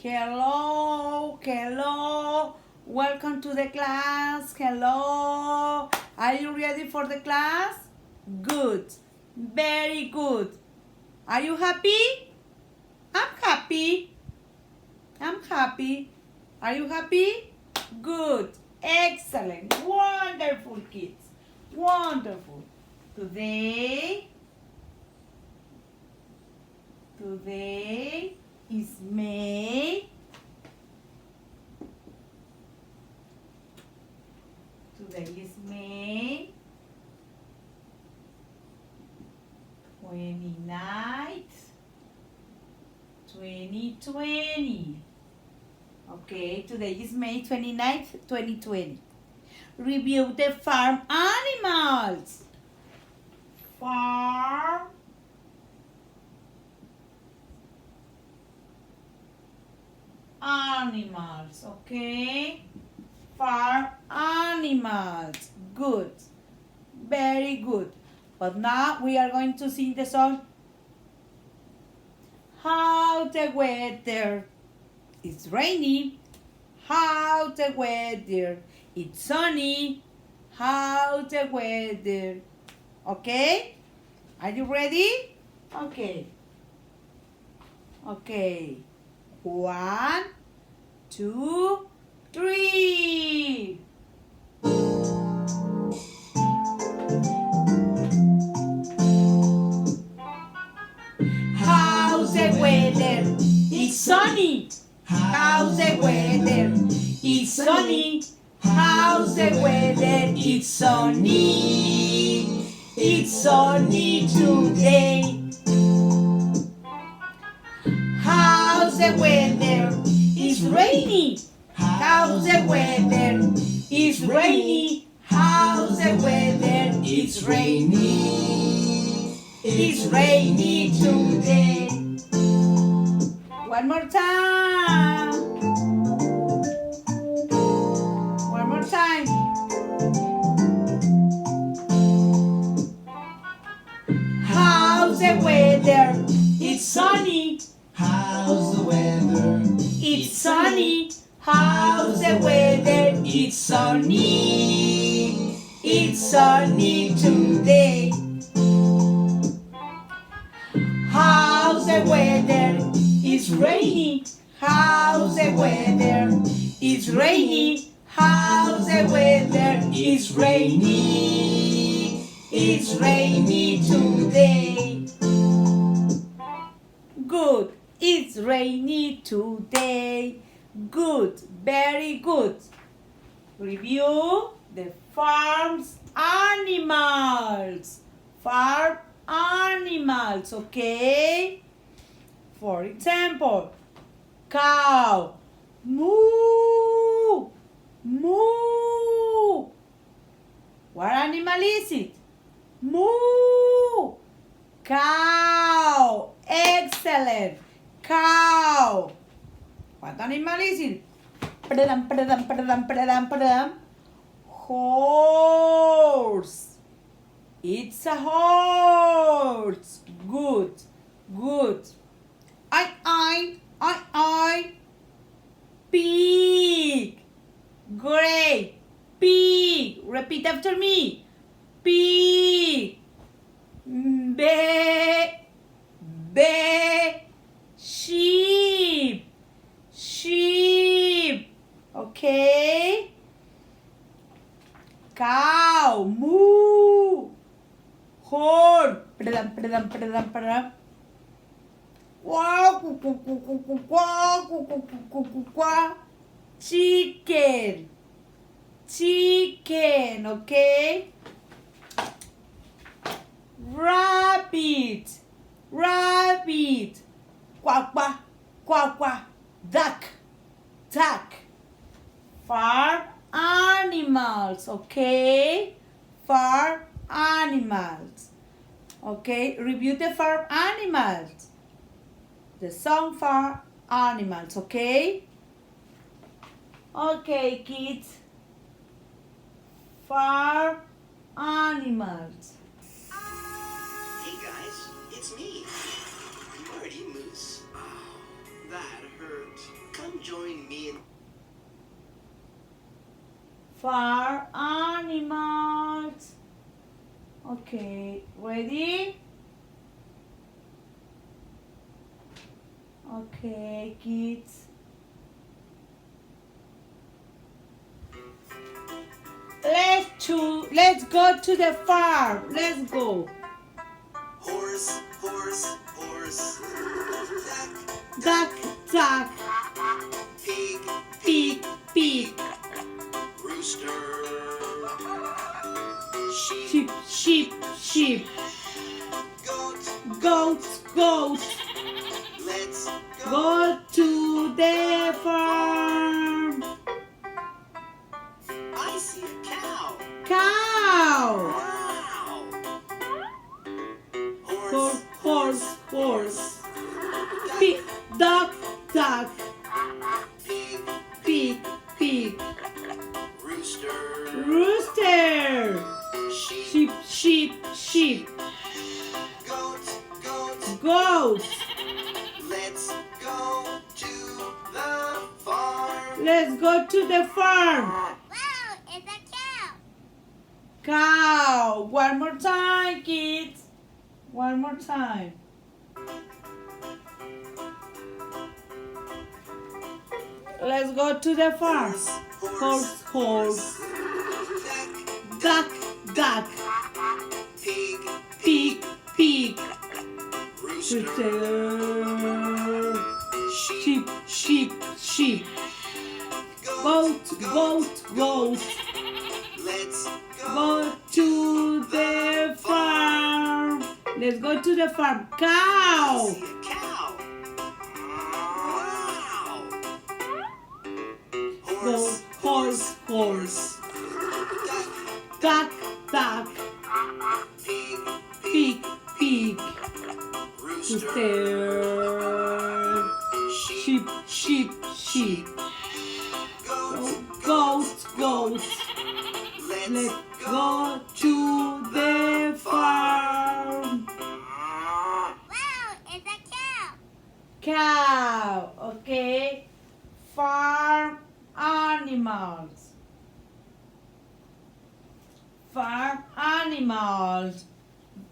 Hello, hello. Welcome to the class. Hello. Are you ready for the class? Good. Very good. Are you happy? I'm happy. I'm happy. Are you happy? Good. Excellent. Wonderful, kids. Wonderful. Today is May. Today is May 29th, 2020. Okay, today is May 29th, 2020. Review the farm animals. Farm animals, okay? Farm animals. Good. Very good. But now we are going to sing the song. How the weather is rainy. How the weather is sunny. How the weather. Okay? Are you ready? Okay. Okay. 1, 2, 3. How's the weather? It's sunny. How's the weather? It's sunny. How's the weather? It's sunny. It's sunny today. How's the weather? It's rainy. How's the weather? It's rainy. How's the weather? It's rainy. It's rainy today. One more time. One more time. How's the weather? It's sunny. How's the weather? It's sunny. How's the weather? It's sunny. It's sunny today. How's the weather? It's rainy. How's the weather? It's rainy. How's the weather? It's rainy. It's rainy today. Good. It's rainy today. Good. Very good. Review the farm's animals. Farm animals, okay? For example, cow. Moo. Moo. What animal is it? Moo. Cow. Excellent. Cow. What animal is it? Padam, padam, padam, padam, padam. Horse. It's a horse. Good. Good. I. Pig. Great. Pig. Repeat after me. Pig. Be. Sheep. Sheep. Okay. Cow. Moo. Horse. Padam, padam, padam, padam. Chicken. Chicken. Okay. Rabbit. Rabbit. Quack, quack, quack, quack. Duck. Duck. Farm animals. Okay. Farm animals. Okay. Review the farm animals. The song farm animals. Okay. Okay, kids. Farm animals. Hey guys, it's me, Marty Moose. Oh, that hurt. Farm animals. Okay, ready? Okay, kids. Let's go to the farm. Let's go. Horse, horse, horse. Duck, duck. Pig, Pig, pig. rooster. Sheep, Sheep, sheep, sheep. goat. Goat, goat. Let's go. Go to the farm. I see a cow. Cow. Wow. Horse, horse, horse. Duck, Pig, duck, duck. pig, Pig, pig. rooster. Rooster. Sheep, Sheep, sheep, sheep. goat, goat. Goat. Let's go to the farm. Let's go to the farm. Wow, it's a cow. Cow. One more time, kids. One more time. Let's go to the farm. Horse, horse. Duck, Duck, duck. pig, Pig, pig. rooster. Rooster. Sheep, Sheep, sheep, sheep. Goat, goat, goat. Let's Go to the farm. Let's go to the farm. Cow. see a cow. Wow. Go, horse, horse. Duck, Duck, duck. pig, Pig, pig. rooster. Rooster. Sheep, Sheep, sheep, sheep. goat. Goat, goat. Let's go to the farm. Wow, it's a cow. Cow. Okay. Farm animals. Farm animals.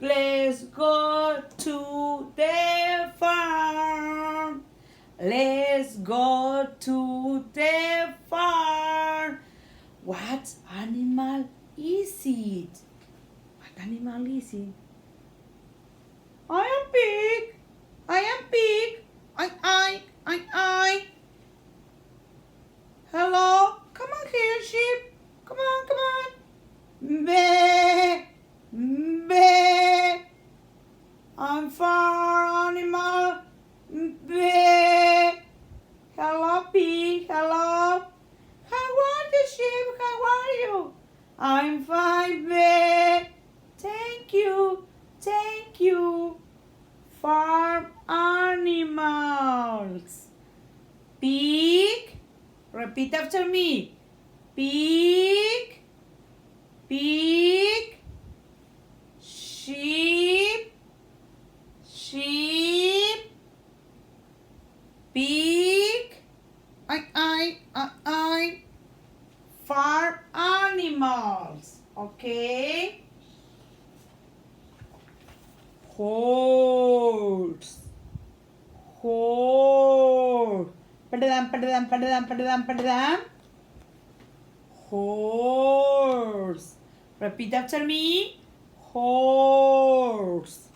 Let's go to the farm. Let's go to the farm. What animal is it? What animal is it? I am pig. I am pig. I. Hello? Come on here, sheep. Come on, come on. Meh. Meh. I'm farm animal. Meh. Hello, pig. Hello. How are you, sheep? How are you? I'm fine, meh. Thank you. Thank you. Farm animals. Pig. Repeat after me. Pig. Pig. Sheep. Sheep. Pig. I. Farm animals. Okay. Horse. Horse. Padadam. Horse. Repeat after me. Horse.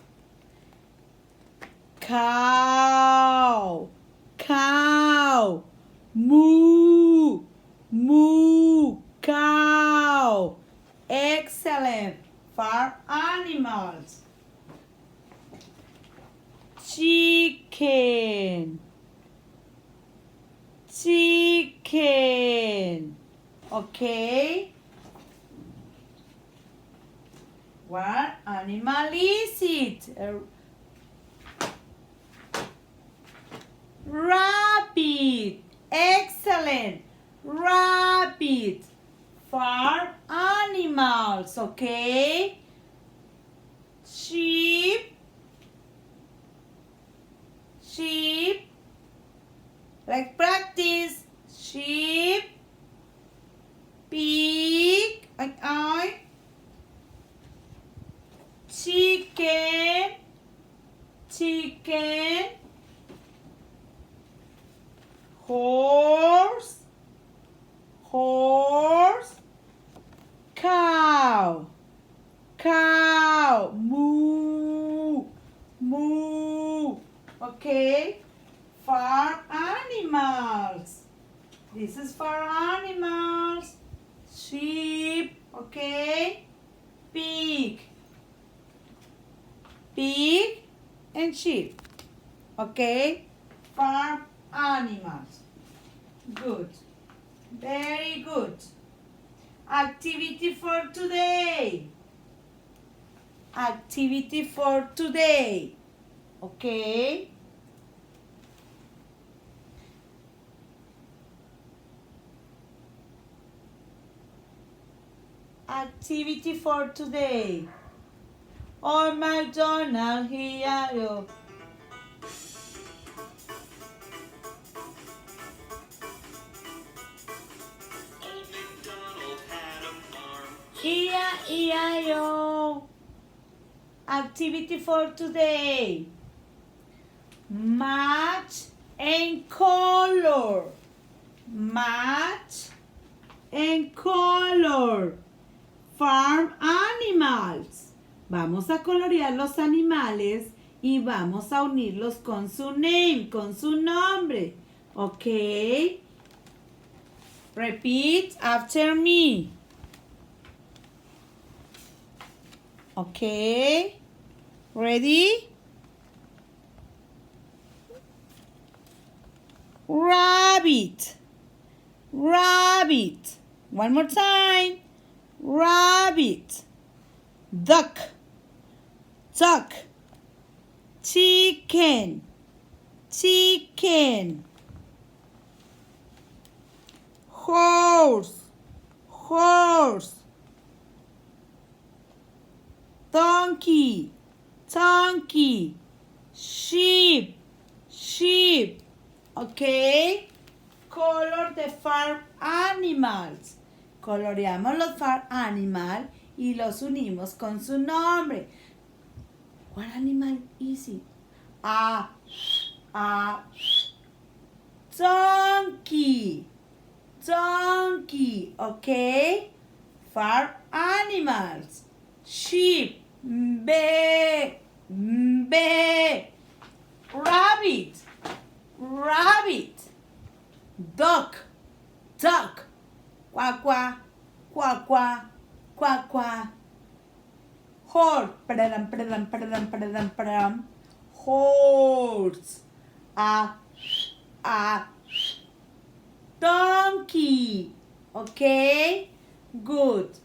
Cow. Cow. Moo. Moo. Cow. Excellent. Farm animals. Chicken. Chicken. Okay. What animal is it? Rabbit. Excellent. Rabbit. Farm animals. Okay. Sheep. Sheep. Like practice. Sheep. Pig. farm animals. This is farm animals. Sheep, okay? Pig. Pig and sheep, okay? Farm animals. Good. Very good. Activity for today. Activity for today. Okay? Activity for today. Old MacDonald, here you. Old MacDonald had a farm. E-I-E-I-O. Activity for today. Match and color. Match and color. Farm animals. Vamos a colorear los animales y vamos a unirlos con su name, con su nombre. ¿Ok? Repeat after me. Okay, ready? Rabbit, rabbit. One more time. Rabbit. Duck, duck. Chicken, chicken. Horse, horse. Donkey, donkey. Sheep, sheep. Okay? Color the farm animals. Coloreamos los farm animal y los unimos con su nombre. What animal is it? A donkey. Donkey. Okay? Farm animals. Sheep. Be. Rabbit. Rabbit. Duck. Duck. Quack quack. Quack quack. Quack quack. Horse. Horse. Donkey. Okay? Good.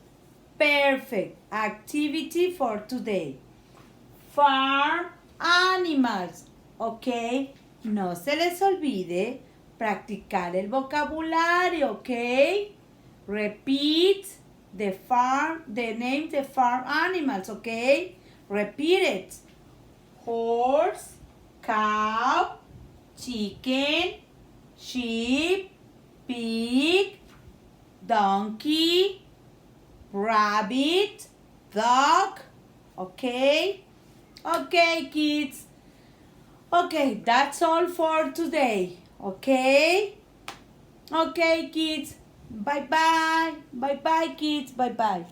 Perfect. Activity for today. Farm animals. Okay? No se les olvide practicar el vocabulario, okay? Repeat the name the farm animals, okay? Repeat it. Horse, cow, chicken, sheep, pig, donkey, rabbit, dog, okay? Okay, kids. Okay, that's all for today, okay? Okay, kids. Bye-bye. Bye-bye, kids. Bye-bye.